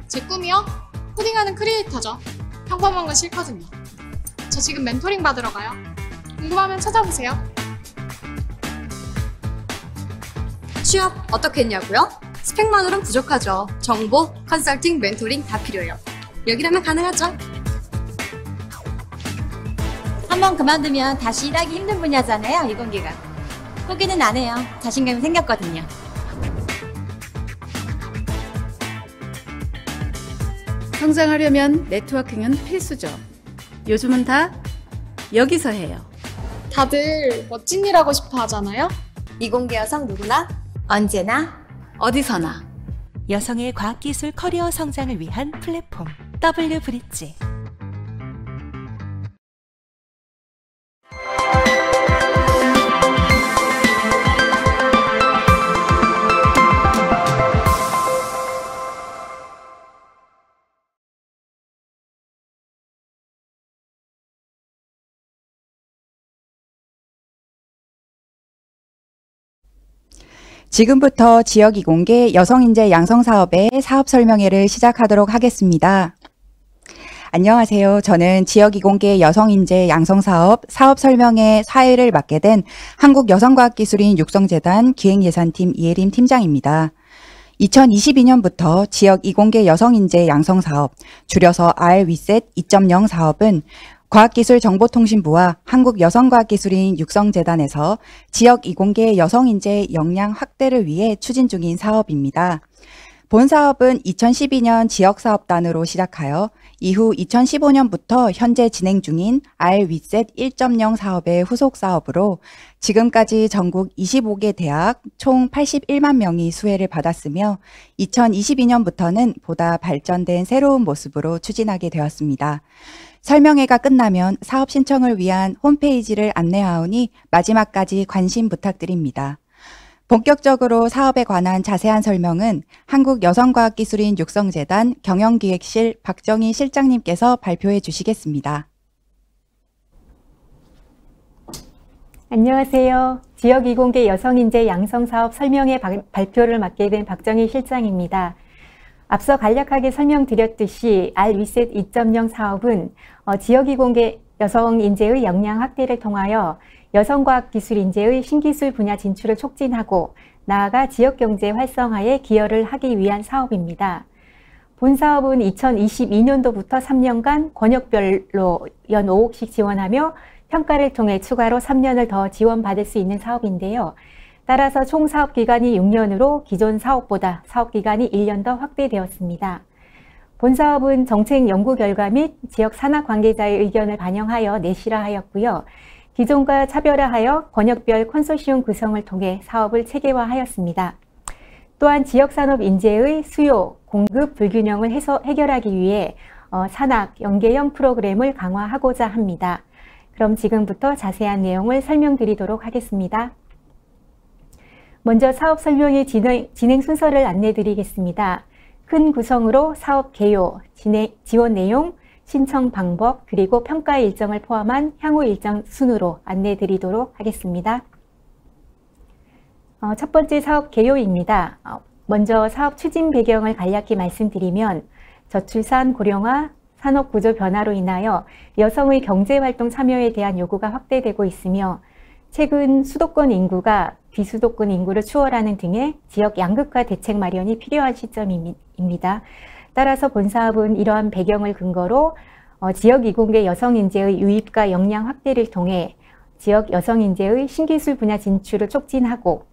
제 꿈이요? 코딩하는 크리에이터죠. 평범한 건 싫거든요. 저 지금 멘토링 받으러 가요. 궁금하면 찾아보세요. 취업 어떻게 했냐고요? 스펙만으로는 부족하죠. 정보, 컨설팅, 멘토링 다 필요해요. 여기라면 가능하죠. 한번 그만두면 다시 일하기 힘든 분야잖아요, 이공계가. 포기는 안 해요. 자신감이 생겼거든요. 성장하려면 네트워킹은 필수죠. 요즘은 다 여기서 해요. 다들 멋진 일 하고 싶어 하잖아요? 이공계 여성 누구나 언제나 어디서나. 여성의 과학기술 커리어 성장을 위한 플랫폼 W브릿지. 지금부터 지역이공계 여성인재 양성사업의 사업 설명회를 시작하도록 하겠습니다. 안녕하세요. 저는 지역이공계 여성인재 양성사업 사업 설명회 사회를 맡게 된 한국여성과학기술인 육성재단 기획예산팀 이혜림 팀장입니다. 2022년부터 지역이공계 여성인재 양성사업, 줄여서 RWISET 2.0 사업은 과학기술정보통신부와 한국여성과학기술인 육성재단에서 지역 이공계 여성인재 역량 확대를 위해 추진 중인 사업입니다. 본 사업은 2012년 지역사업단으로 시작하여 이후 2015년부터 현재 진행 중인 RWISET 1.0 사업의 후속 사업으로 지금까지 전국 25개 대학 총 81만 명이 수혜를 받았으며 2022년부터는 보다 발전된 새로운 모습으로 추진하게 되었습니다. 설명회가 끝나면 사업 신청을 위한 홈페이지를 안내하오니 마지막까지 관심 부탁드립니다. 본격적으로 사업에 관한 자세한 설명은 한국여성과학기술인 육성재단 경영기획실 박정희 실장님께서 발표해 주시겠습니다. 안녕하세요. 지역이공계 여성인재 양성사업 설명회 발표를 맡게 된 박정희 실장입니다. 앞서 간략하게 설명드렸듯이 RWISET 2.0 사업은 지역이공계 여성인재의 역량 확대를 통하여 여성과학기술 인재의 신기술 분야 진출을 촉진하고 나아가 지역경제 활성화에 기여를 하기 위한 사업입니다. 본 사업은 2022년도부터 3년간 권역별로 연 5억씩 지원하며 평가를 통해 추가로 3년을 더 지원받을 수 있는 사업인데요. 따라서 총 사업기간이 6년으로 기존 사업보다 사업기간이 1년 더 확대되었습니다. 본 사업은 정책 연구 결과 및 지역 산학 관계자의 의견을 반영하여 내실화하였고요. 기존과 차별화하여 권역별 컨소시엄 구성을 통해 사업을 체계화하였습니다. 또한 지역산업 인재의 수요, 공급 불균형을 해결하기 위해 산학 연계형 프로그램을 강화하고자 합니다. 그럼 지금부터 자세한 내용을 설명드리도록 하겠습니다. 먼저 사업 설명의 진행 순서를 안내드리겠습니다. 큰 구성으로 사업 개요, 지원 내용, 신청 방법, 그리고 평가 일정을 포함한 향후 일정 순으로 안내드리도록 하겠습니다. 첫 번째 사업 개요입니다. 먼저 사업 추진 배경을 간략히 말씀드리면 저출산 고령화, 산업구조 변화로 인하여 여성의 경제활동 참여에 대한 요구가 확대되고 있으며 최근 수도권 인구가 비수도권 인구를 추월하는 등의 지역 양극화 대책 마련이 필요한 시점입니다. 따라서 본 사업은 이러한 배경을 근거로 지역 이공계 여성 인재의 유입과 역량 확대를 통해 지역 여성 인재의 신기술 분야 진출을 촉진하고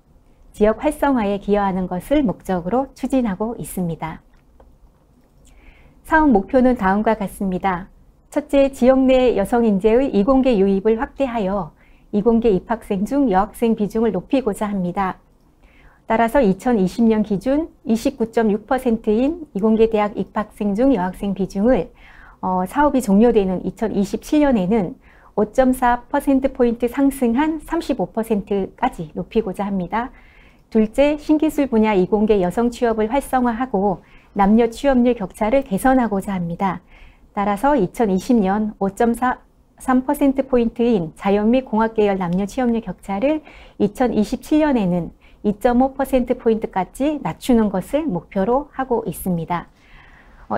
지역 활성화에 기여하는 것을 목적으로 추진하고 있습니다. 사업 목표는 다음과 같습니다. 첫째, 지역 내 여성 인재의 이공계 유입을 확대하여 이공계 입학생 중 여학생 비중을 높이고자 합니다. 따라서 2020년 기준 29.6%인 이공계 대학 입학생 중 여학생 비중을 사업이 종료되는 2027년에는 5.4%포인트 상승한 35%까지 높이고자 합니다. 둘째, 신기술 분야 이공계 여성 취업을 활성화하고 남녀 취업률 격차를 개선하고자 합니다. 따라서 2020년 5.3%포인트인 자연 및 공학 계열 남녀 취업률 격차를 2027년에는 2.5%포인트까지 낮추는 것을 목표로 하고 있습니다.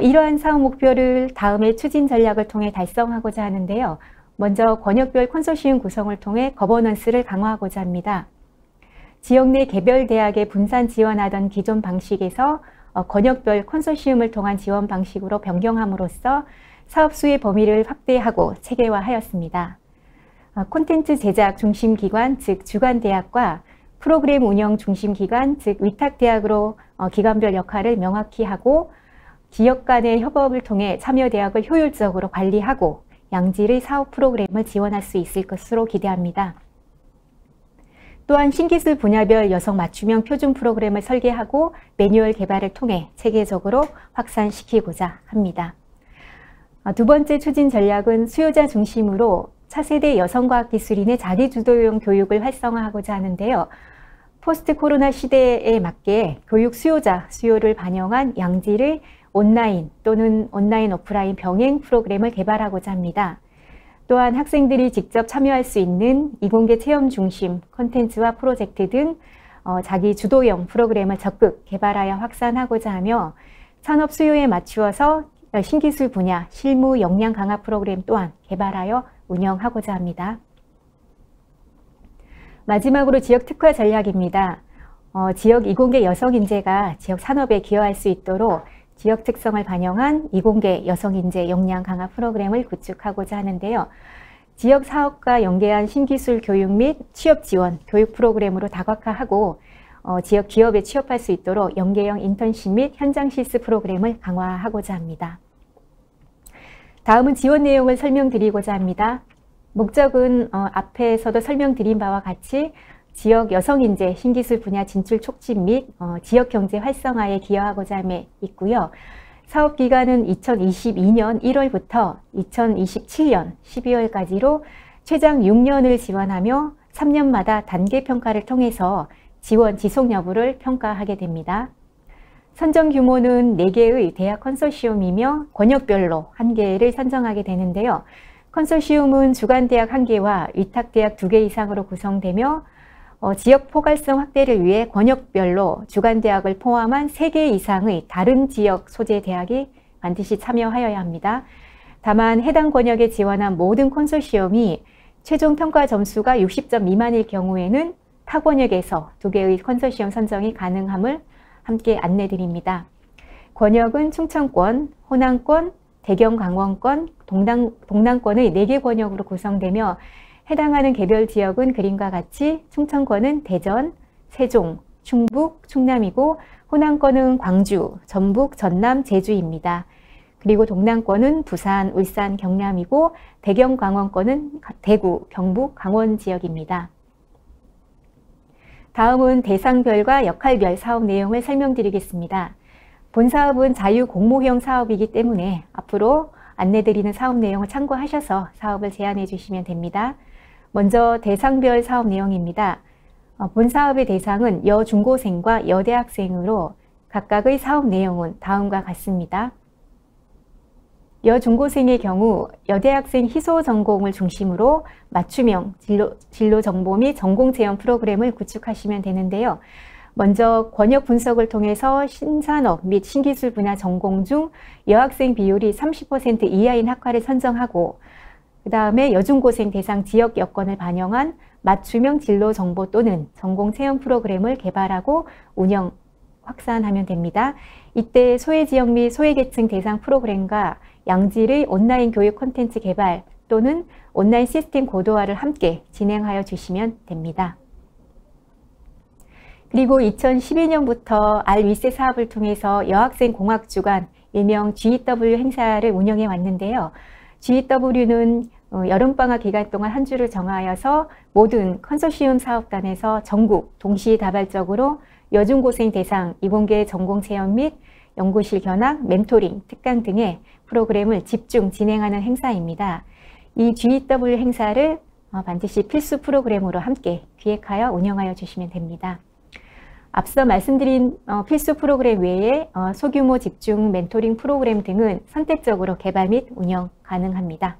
이러한 사업 목표를 다음의 추진 전략을 통해 달성하고자 하는데요. 먼저 권역별 컨소시엄 구성을 통해 거버넌스를 강화하고자 합니다. 지역 내 개별 대학에 분산 지원하던 기존 방식에서 권역별 컨소시엄을 통한 지원 방식으로 변경함으로써 사업 수의 범위를 확대하고 체계화하였습니다. 콘텐츠 제작 중심 기관, 즉 주관 대학과 프로그램 운영 중심 기관, 즉 위탁 대학으로 기관별 역할을 명확히 하고 지역 간의 협업을 통해 참여 대학을 효율적으로 관리하고 양질의 사업 프로그램을 지원할 수 있을 것으로 기대합니다. 또한 신기술 분야별 여성 맞춤형 표준 프로그램을 설계하고 매뉴얼 개발을 통해 체계적으로 확산시키고자 합니다. 두 번째 추진 전략은 수요자 중심으로 차세대 여성과학기술인의 자기주도형 교육을 활성화하고자 하는데요. 포스트 코로나 시대에 맞게 교육 수요자 수요를 반영한 양질의 온라인 또는 온라인 오프라인 병행 프로그램을 개발하고자 합니다. 또한 학생들이 직접 참여할 수 있는 이공계 체험 중심 콘텐츠와 프로젝트 등 자기 주도형 프로그램을 적극 개발하여 확산하고자 하며 산업 수요에 맞추어서 신기술 분야 실무 역량 강화 프로그램 또한 개발하여 운영하고자 합니다. 마지막으로 지역 특화 전략입니다. 지역 이공계 여성 인재가 지역 산업에 기여할 수 있도록 지역 특성을 반영한 이공계 여성 인재 역량 강화 프로그램을 구축하고자 하는데요. 지역 사업과 연계한 신기술 교육 및 취업 지원 교육 프로그램으로 다각화하고 지역 기업에 취업할 수 있도록 연계형 인턴십 및 현장 실습 프로그램을 강화하고자 합니다. 다음은 지원 내용을 설명드리고자 합니다. 목적은 앞에서도 설명드린 바와 같이 지역 여성인재 신기술 분야 진출 촉진 및 지역 경제 활성화에 기여하고자 함에 있고요. 사업 기간은 2022년 1월부터 2027년 12월까지로 최장 6년을 지원하며 3년마다 단계 평가를 통해서 지원 지속 여부를 평가하게 됩니다. 선정 규모는 4개의 대학 컨소시엄이며 권역별로 1개를 선정하게 되는데요. 컨소시엄은 주관대학 1개와 위탁대학 2개 이상으로 구성되며 지역 포괄성 확대를 위해 권역별로 주관대학을 포함한 3개 이상의 다른 지역 소재 대학이 반드시 참여하여야 합니다. 다만 해당 권역에 지원한 모든 컨소시엄이 최종 평가 점수가 60점 미만일 경우에는 타 권역에서 2개의 컨소시엄 선정이 가능함을 함께 안내드립니다. 권역은 충청권, 호남권, 대경 강원권, 동남권의 4개 권역으로 구성되며 해당하는 개별 지역은 그림과 같이 충청권은 대전, 세종, 충북, 충남이고 호남권은 광주, 전북, 전남, 제주입니다. 그리고 동남권은 부산, 울산, 경남이고 대경 강원권은 대구, 경북, 강원 지역입니다. 다음은 대상별과 역할별 사업 내용을 설명드리겠습니다. 본 사업은 자유공모형 사업이기 때문에 앞으로 안내드리는 사업 내용을 참고하셔서 사업을 제안해 주시면 됩니다. 먼저 대상별 사업 내용입니다. 본 사업의 대상은 여중고생과 여대학생으로 각각의 사업 내용은 다음과 같습니다. 여중고생의 경우 여대학생 희소 전공을 중심으로 맞춤형 진로 정보 및 전공 체험 프로그램을 구축하시면 되는데요. 먼저 권역 분석을 통해서 신산업 및 신기술 분야 전공 중 여학생 비율이 30% 이하인 학과를 선정하고 그 다음에 여중고생 대상 지역 여건을 반영한 맞춤형 진로 정보 또는 전공 체험 프로그램을 개발하고 운영, 확산하면 됩니다. 이때 소외지역 및 소외계층 대상 프로그램과 양질의 온라인 교육 콘텐츠 개발 또는 온라인 시스템 고도화를 함께 진행하여 주시면 됩니다. 그리고 2012년부터 알위세 사업을 통해서 여학생 공학주간 일명 GW 행사를 운영해 왔는데요. GW는 여름방학 기간 동안 한 주를 정하여서 모든 컨소시엄 사업단에서 전국 동시다발적으로 여중고생 대상 이공계 전공체험 및 연구실 견학, 멘토링, 특강 등의 프로그램을 집중 진행하는 행사입니다. 이 GW 행사를 반드시 필수 프로그램으로 함께 기획하여 운영하여 주시면 됩니다. 앞서 말씀드린 필수 프로그램 외에 소규모 집중 멘토링 프로그램 등은 선택적으로 개발 및 운영 가능합니다.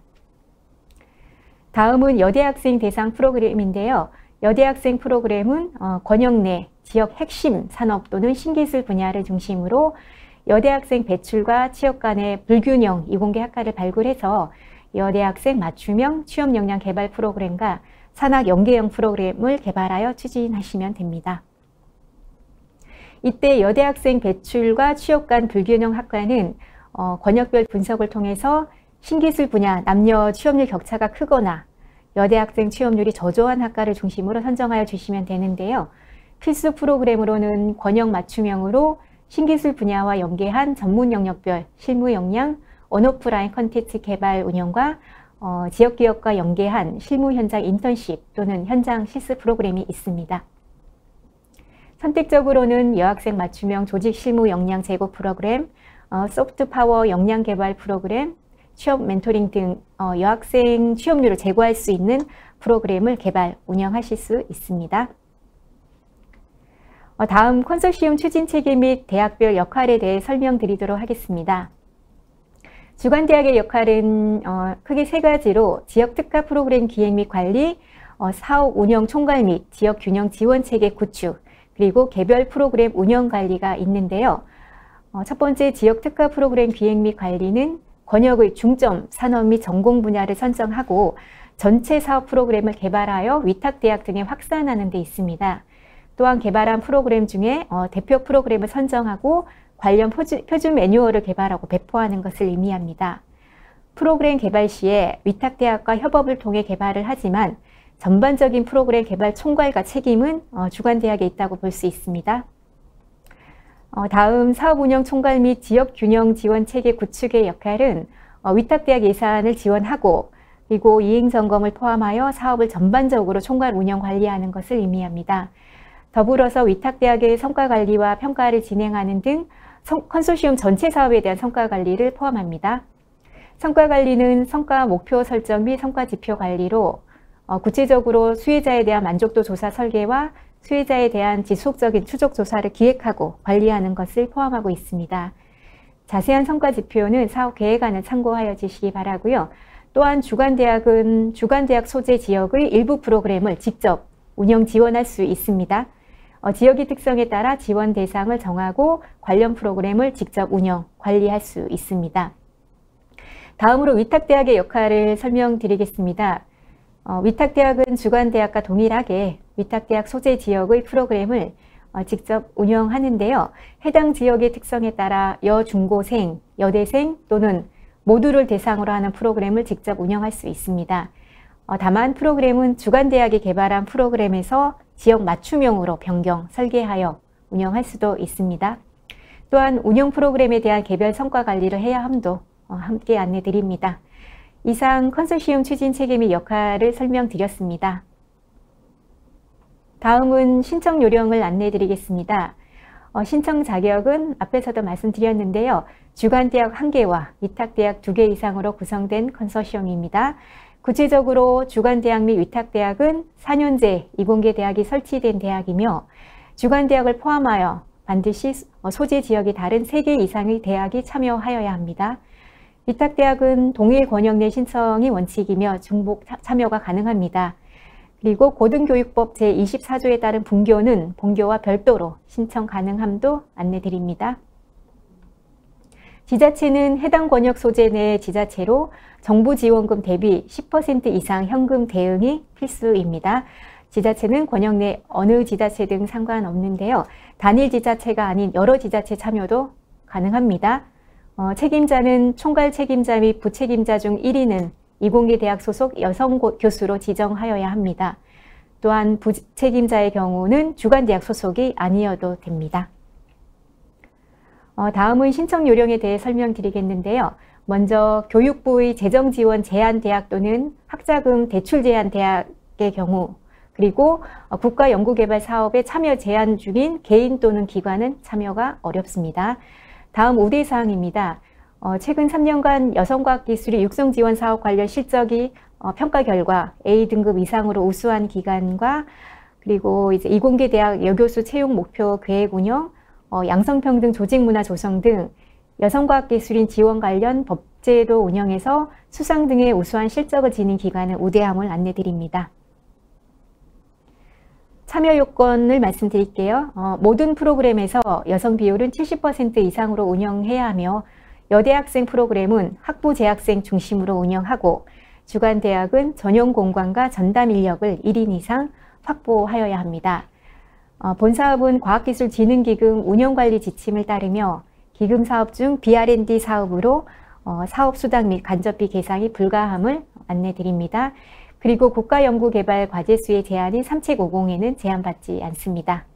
다음은 여대학생 대상 프로그램인데요. 여대학생 프로그램은 권역 내 지역 핵심 산업 또는 신기술 분야를 중심으로 여대학생 배출과 취업 간의 불균형 이공계 학과를 발굴해서 여대학생 맞춤형 취업 역량 개발 프로그램과 산학 연계형 프로그램을 개발하여 추진하시면 됩니다. 이때 여대학생 배출과 취업 간 불균형 학과는 권역별 분석을 통해서 신기술 분야 남녀 취업률 격차가 크거나 여대학생 취업률이 저조한 학과를 중심으로 선정하여 주시면 되는데요. 필수 프로그램으로는 권역 맞춤형으로 신기술 분야와 연계한 전문 영역별 실무 역량, 온오프라인 컨텐츠 개발 운영과 지역기업과 연계한 실무 현장 인턴십 또는 현장 실습 프로그램이 있습니다. 선택적으로는 여학생 맞춤형 조직 실무 역량 제고 프로그램, 소프트 파워 역량 개발 프로그램, 취업 멘토링 등 여학생 취업률을 제고할 수 있는 프로그램을 개발, 운영하실 수 있습니다. 다음 컨소시엄 추진 체계 및 대학별 역할에 대해 설명드리도록 하겠습니다. 주관대학의 역할은 크게 세 가지로 지역 특화 프로그램 기획 및 관리, 사업 운영 총괄 및 지역 균형 지원 체계 구축, 그리고 개별 프로그램 운영 관리가 있는데요. 첫 번째 지역 특화 프로그램 기획 및 관리는 권역의 중점, 산업 및 전공 분야를 선정하고 전체 사업 프로그램을 개발하여 위탁대학 등에 확산하는 데 있습니다. 또한 개발한 프로그램 중에 대표 프로그램을 선정하고 관련 표준 매뉴얼을 개발하고 배포하는 것을 의미합니다. 프로그램 개발 시에 위탁대학과 협업을 통해 개발을 하지만 전반적인 프로그램 개발 총괄과 책임은 주관대학에 있다고 볼 수 있습니다. 다음 사업운영 총괄 및 지역균형 지원 체계 구축의 역할은 위탁대학 예산을 지원하고 그리고 이행점검을 포함하여 사업을 전반적으로 총괄 운영 관리하는 것을 의미합니다. 더불어서 위탁대학의 성과관리와 평가를 진행하는 등 컨소시엄 전체 사업에 대한 성과관리를 포함합니다. 성과관리는 성과 목표 설정 및 성과지표 관리로 구체적으로 수혜자에 대한 만족도 조사 설계와 수혜자에 대한 지속적인 추적 조사를 기획하고 관리하는 것을 포함하고 있습니다. 자세한 성과지표는 사업 계획안을 참고하여 주시기 바라고요. 또한 주관대학은 주관대학 소재 지역의 일부 프로그램을 직접 운영 지원할 수 있습니다. 지역의 특성에 따라 지원 대상을 정하고 관련 프로그램을 직접 운영, 관리할 수 있습니다. 다음으로 위탁대학의 역할을 설명드리겠습니다. 위탁대학은 주관대학과 동일하게 위탁대학 소재 지역의 프로그램을 직접 운영하는데요. 해당 지역의 특성에 따라 여중고생, 여대생 또는 모두를 대상으로 하는 프로그램을 직접 운영할 수 있습니다. 다만 프로그램은 주관대학이 개발한 프로그램에서 지역 맞춤형으로 변경, 설계하여 운영할 수도 있습니다. 또한 운영 프로그램에 대한 개별 성과 관리를 해야 함도 함께 안내드립니다. 이상 컨소시엄 추진 체계 및 역할을 설명드렸습니다. 다음은 신청 요령을 안내드리겠습니다. 신청 자격은 앞에서도 말씀드렸는데요. 주관대학 1개와 위탁대학 2개 이상으로 구성된 컨소시엄입니다. 구체적으로 주관대학 및 위탁대학은 4년제 이공계 대학이 설치된 대학이며 주관대학을 포함하여 반드시 소재 지역이 다른 3개 이상의 대학이 참여하여야 합니다. 위탁대학은 동일 권역 내 신청이 원칙이며 중복 참여가 가능합니다. 그리고 고등교육법 제24조에 따른 분교는 본교와 별도로 신청 가능함도 안내드립니다. 지자체는 해당 권역 소재 내 지자체로 정부 지원금 대비 10% 이상 현금 대응이 필수입니다. 지자체는 권역 내 어느 지자체 등 상관없는데요. 단일 지자체가 아닌 여러 지자체 참여도 가능합니다. 책임자는 총괄 책임자 및 부책임자 중 1인은 이공계 대학 소속 여성 교수로 지정하여야 합니다. 또한 부책임자의 경우는 주관대학 소속이 아니어도 됩니다. 다음은 신청 요령에 대해 설명드리겠는데요. 먼저 교육부의 재정지원 제한대학 또는 학자금 대출 제한대학의 경우 그리고 국가연구개발 사업에 참여 제한 중인 개인 또는 기관은 참여가 어렵습니다. 다음 우대사항입니다. 최근 3년간 여성과학기술이 육성지원사업 관련 실적이 평가 결과 A등급 이상으로 우수한 기관과 그리고 이제 이공계 대학 여교수 채용 목표 계획 운영, 양성평등 조직문화 조성 등 여성과학기술인 지원 관련 법제도 운영에서 수상 등의 우수한 실적을 지닌 기관은 우대함을 안내드립니다. 참여 요건을 말씀드릴게요. 모든 프로그램에서 여성 비율은 70% 이상으로 운영해야 하며 여대학생 프로그램은 학부 재학생 중심으로 운영하고 주간대학은 전용 공간과 전담 인력을 1인 이상 확보하여야 합니다. 본사업은 과학기술진흥기금 운영관리 지침을 따르며 기금 사업 중 BR&D 사업으로 사업 수당 및 간접비 계상이 불가함을 안내드립니다. 그리고 국가연구개발 과제수의 제한인 3750에는 제한받지 않습니다.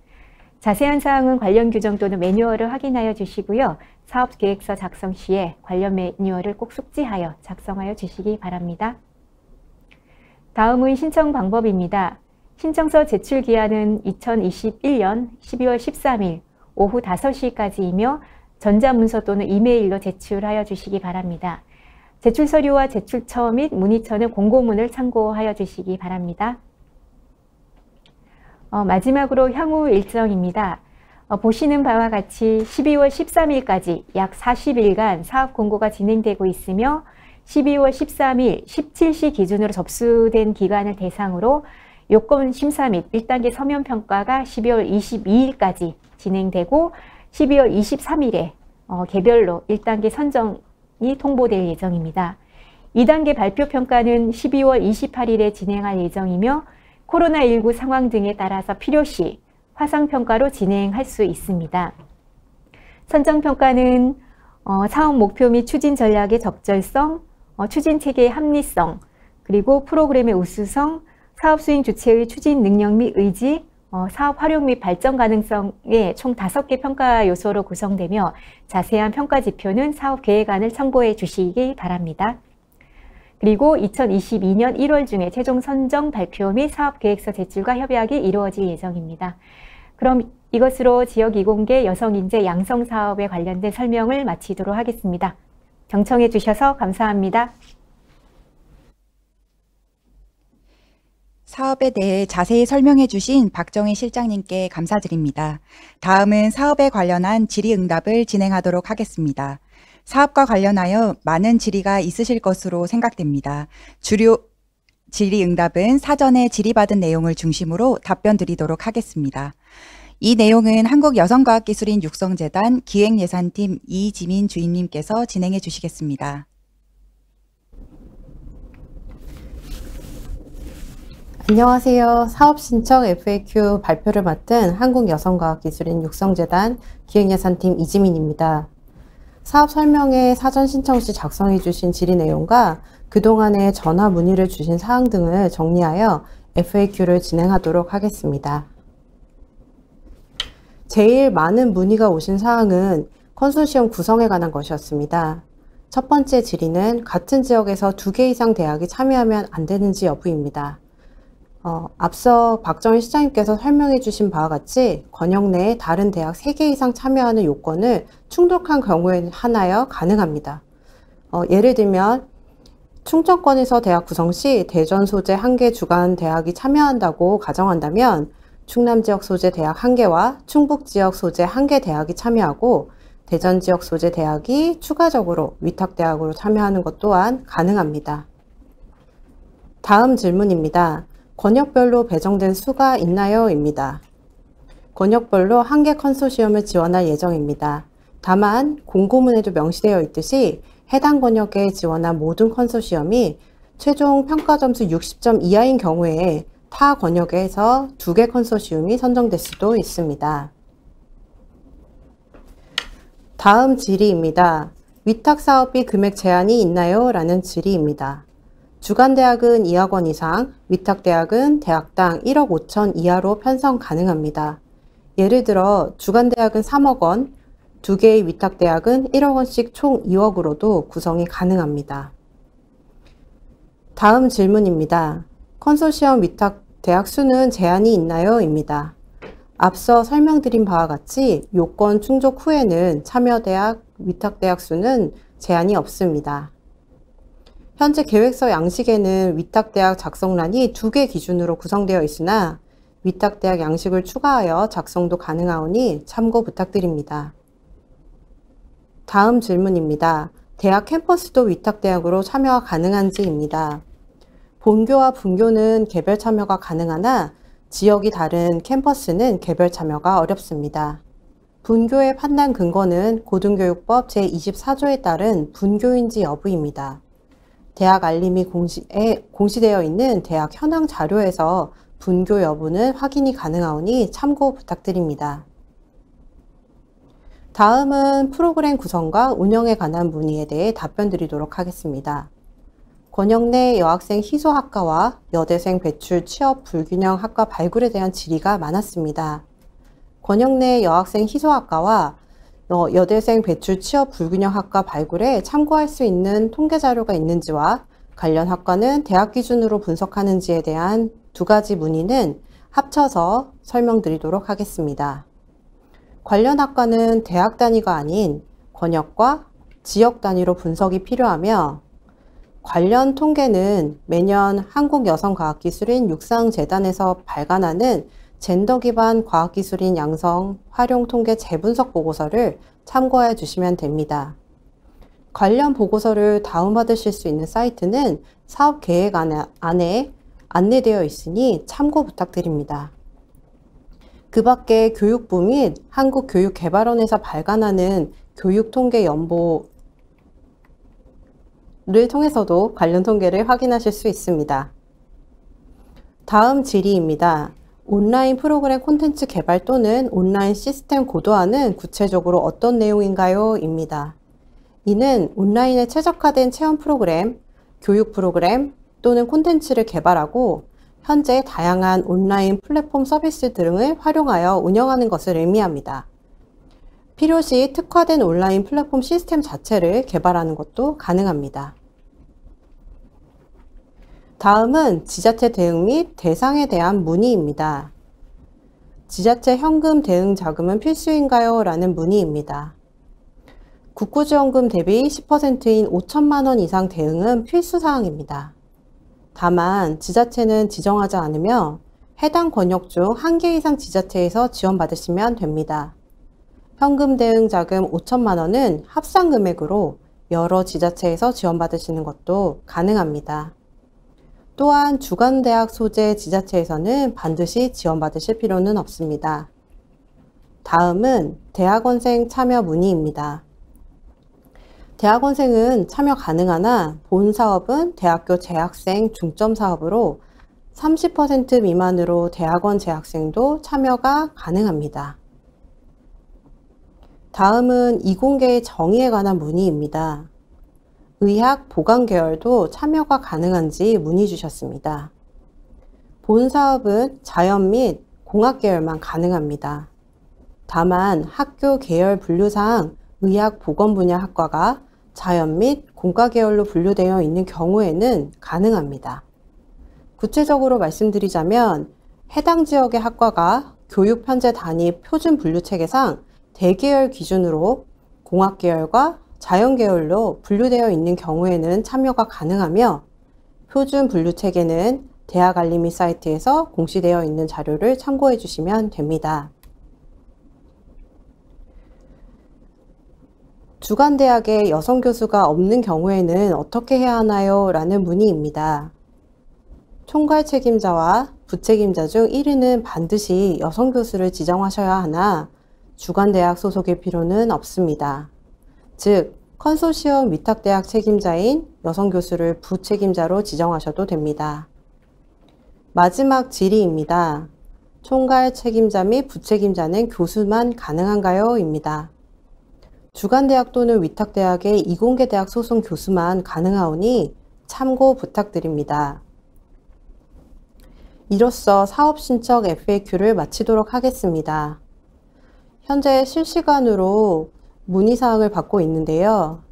자세한 사항은 관련 규정 또는 매뉴얼을 확인하여 주시고요. 사업계획서 작성 시에 관련 매뉴얼을 꼭 숙지하여 작성하여 주시기 바랍니다. 다음은 신청 방법입니다. 신청서 제출 기한은 2021년 12월 13일 오후 5시까지이며 전자문서 또는 이메일로 제출하여 주시기 바랍니다. 제출 서류와 제출처 및 문의처는 공고문을 참고하여 주시기 바랍니다. 마지막으로 향후 일정입니다. 보시는 바와 같이 12월 13일까지 약 40일간 사업 공고가 진행되고 있으며 12월 13일 17시 기준으로 접수된 기간을 대상으로 요건 심사 및 1단계 서면 평가가 12월 22일까지 진행되고 12월 23일에 개별로 1단계 선정이 통보될 예정입니다. 2단계 발표 평가는 12월 28일에 진행할 예정이며 코로나19 상황 등에 따라서 필요시 화상평가로 진행할 수 있습니다. 선정평가는 사업 목표 및 추진 전략의 적절성, 추진 체계의 합리성, 그리고 프로그램의 우수성, 사업 수행 주체의 추진 능력 및 의지, 사업 활용 및 발전 가능성의 총 5개 평가 요소로 구성되며 자세한 평가 지표는 사업 계획안을 참고해 주시기 바랍니다. 그리고 2022년 1월 중에 최종 선정 발표 및 사업 계획서 제출과 협약이 이루어질 예정입니다. 그럼 이것으로 지역 이공계 여성인재 양성 사업에 관련된 설명을 마치도록 하겠습니다. 경청해 주셔서 감사합니다. 사업에 대해 자세히 설명해 주신 박정희 실장님께 감사드립니다. 다음은 사업에 관련한 질의응답을 진행하도록 하겠습니다. 사업과 관련하여 많은 질의가 있으실 것으로 생각됩니다. 주요 질의응답은 사전에 질의받은 내용을 중심으로 답변 드리도록 하겠습니다. 이 내용은 한국여성과학기술인 육성재단 기획예산팀 이지민 주임님께서 진행해 주시겠습니다. 안녕하세요. 사업신청 FAQ 발표를 맡은 한국여성과학기술인 육성재단 기획예산팀 이지민입니다. 사업 설명회 사전 신청 시 작성해 주신 질의 내용과 그동안의 전화 문의를 주신 사항 등을 정리하여 FAQ를 진행하도록 하겠습니다. 제일 많은 문의가 오신 사항은 컨소시엄 구성에 관한 것이었습니다. 첫 번째 질의는 같은 지역에서 2개 이상 대학이 참여하면 안 되는지 여부입니다. 앞서 박정희 시장님께서 설명해 주신 바와 같이 권역 내에 다른 대학 3개 이상 참여하는 요건을 충족한 경우에는 하나여 가능합니다. 예를 들면 충청권에서 대학 구성 시 대전 소재 1개 주간 대학이 참여한다고 가정한다면 충남 지역 소재 대학 1개와 충북 지역 소재 1개 대학이 참여하고 대전 지역 소재 대학이 추가적으로 위탁대학으로 참여하는 것 또한 가능합니다. 다음 질문입니다. 권역별로 배정된 수가 있나요? 입니다. 권역별로 1개 컨소시엄을 지원할 예정입니다. 다만 공고문에도 명시되어 있듯이 해당 권역에 지원한 모든 컨소시엄이 최종 평가 점수 60점 이하인 경우에 타 권역에서 2개 컨소시엄이 선정될 수도 있습니다. 다음 질의입니다. 위탁사업비 금액 제한이 있나요? 라는 질의입니다. 주간대학은 2학원 이상, 위탁대학은 대학당 1억 5천 이하로 편성 가능합니다. 예를 들어 주간대학은 3억 원, 2개의 위탁대학은 1억 원씩 총 2억으로도 구성이 가능합니다. 다음 질문입니다. 컨소시엄 위탁대학 수는 제한이 있나요? 입니다. 앞서 설명드린 바와 같이 요건 충족 후에는 참여대학, 위탁대학 수는 제한이 없습니다. 현재 계획서 양식에는 위탁대학 작성란이 2개 기준으로 구성되어 있으나 위탁대학 양식을 추가하여 작성도 가능하오니 참고 부탁드립니다. 다음 질문입니다. 대학 캠퍼스도 위탁대학으로 참여가 가능한지입니다. 본교와 분교는 개별 참여가 가능하나 지역이 다른 캠퍼스는 개별 참여가 어렵습니다. 분교의 판단 근거는 고등교육법 제24조에 따른 분교인지 여부입니다. 대학 알림이 공시되어 있는 대학 현황 자료에서 분교 여부는 확인이 가능하오니 참고 부탁드립니다. 다음은 프로그램 구성과 운영에 관한 문의에 대해 답변 드리도록 하겠습니다. 권역내 여학생 희소학과와 여대생 배출 취업 불균형 학과 발굴에 대한 질의가 많았습니다. 권역내 여학생 희소학과와 여대생 배출 취업 불균형 학과 발굴에 참고할 수 있는 통계 자료가 있는지와 관련 학과는 대학 기준으로 분석하는지에 대한 두 가지 문의는 합쳐서 설명드리도록 하겠습니다. 관련 학과는 대학 단위가 아닌 권역과 지역 단위로 분석이 필요하며 관련 통계는 매년 한국여성과학기술인 육상재단에서 발간하는 젠더 기반 과학기술인 양성 활용 통계 재분석 보고서를 참고해 주시면 됩니다. 관련 보고서를 다운받으실 수 있는 사이트는 사업 계획 안에 안내되어 있으니 참고 부탁드립니다. 그 밖에 교육부 및 한국교육개발원에서 발간하는 교육통계연보를 통해서도 관련 통계를 확인하실 수 있습니다. 다음 질의입니다. 온라인 프로그램 콘텐츠 개발 또는 온라인 시스템 고도화는 구체적으로 어떤 내용인가요? 입니다. 이는 온라인에 최적화된 체험 프로그램, 교육 프로그램 또는 콘텐츠를 개발하고 현재 다양한 온라인 플랫폼 서비스 등을 활용하여 운영하는 것을 의미합니다. 필요시 특화된 온라인 플랫폼 시스템 자체를 개발하는 것도 가능합니다. 다음은 지자체 대응 및 대상에 대한 문의입니다. 지자체 현금 대응 자금은 필수인가요? 라는 문의입니다. 국고지원금 대비 10%인 5천만 원 이상 대응은 필수사항입니다. 다만 지자체는 지정하지 않으며 해당 권역 중 1개 이상 지자체에서 지원받으시면 됩니다. 현금 대응 자금 5천만 원은 합산 금액으로 여러 지자체에서 지원받으시는 것도 가능합니다. 또한 주간대학 소재 지자체에서는 반드시 지원받으실 필요는 없습니다. 다음은 대학원생 참여 문의입니다. 대학원생은 참여 가능하나 본 사업은 대학교 재학생 중점 사업으로 30% 미만으로 대학원 재학생도 참여가 가능합니다. 다음은 이공계의 정의에 관한 문의입니다. 의학, 보건 계열도 참여가 가능한지 문의 주셨습니다. 본 사업은 자연 및 공학 계열만 가능합니다. 다만 학교 계열 분류상 의학, 보건 분야 학과가 자연 및 공과 계열로 분류되어 있는 경우에는 가능합니다. 구체적으로 말씀드리자면 해당 지역의 학과가 교육 편제 단위 표준 분류 체계상 대계열 기준으로 공학 계열과 자연 계열로 분류되어 있는 경우에는 참여가 가능하며 표준 분류 체계는 대학 알림이 사이트에서 공시되어 있는 자료를 참고해 주시면 됩니다. 주간대학에 여성 교수가 없는 경우에는 어떻게 해야 하나요? 라는 문의입니다. 총괄 책임자와 부책임자 중 1위는 반드시 여성 교수를 지정하셔야 하나 주간대학 소속일 필요는 없습니다. 즉, 컨소시엄 위탁대학 책임자인 여성 교수를 부책임자로 지정하셔도 됩니다. 마지막 질의입니다. 총괄 책임자 및 부책임자는 교수만 가능한가요? 입니다. 주간대학 또는 위탁대학의 이공계 대학 소속 교수만 가능하오니 참고 부탁드립니다. 이로써 사업 신청 FAQ를 마치도록 하겠습니다. 현재 실시간으로 문의사항을 받고 있는데요.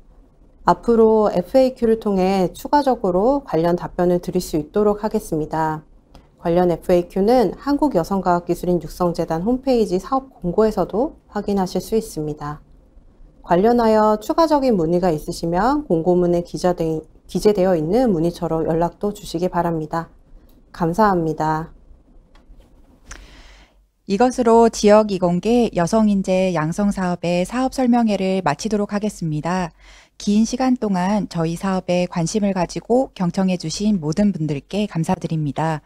앞으로 FAQ를 통해 추가적으로 관련 답변을 드릴 수 있도록 하겠습니다. 관련 FAQ는 한국여성과학기술인 육성재단 홈페이지 사업 공고에서도 확인하실 수 있습니다. 관련하여 추가적인 문의가 있으시면 공고문에 기재되어 있는 문의처로 연락도 주시기 바랍니다. 감사합니다. 이것으로 지역 이공계 여성인재 양성 사업의 사업 설명회를 마치도록 하겠습니다. 긴 시간 동안 저희 사업에 관심을 가지고 경청해 주신 모든 분들께 감사드립니다.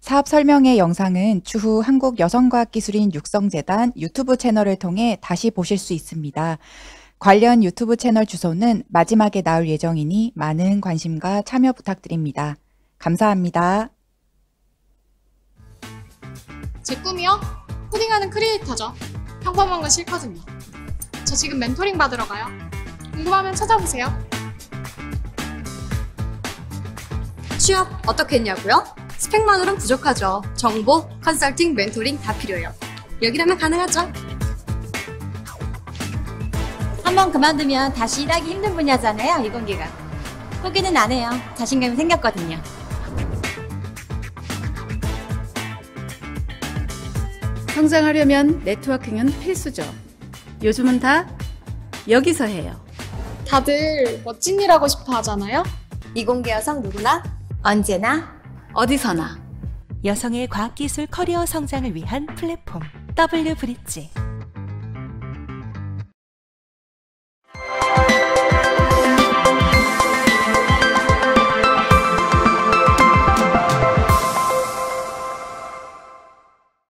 사업 설명회 영상은 추후 한국여성과학기술인 육성재단 유튜브 채널을 통해 다시 보실 수 있습니다. 관련 유튜브 채널 주소는 마지막에 나올 예정이니 많은 관심과 참여 부탁드립니다. 감사합니다. 제 꿈이요? 코딩하는 크리에이터죠. 평범한 건 싫거든요. 저 지금 멘토링 받으러 가요. 궁금하면 찾아보세요. 취업 어떻게 했냐고요? 스펙만으로는 부족하죠. 정보, 컨설팅, 멘토링 다 필요해요. 여기라면 가능하죠? 한번 그만두면 다시 일하기 힘든 분야잖아요, 이공계가. 포기는 안 해요. 자신감이 생겼거든요. 성장하려면 네트워킹은 필수죠. 요즘은 다 여기서 해요. 다들 멋진 일 하고 싶어 하잖아요? 이공계 여성 누구나 언제나 어디서나. 여성의 과학기술 커리어 성장을 위한 플랫폼 W 브릿지.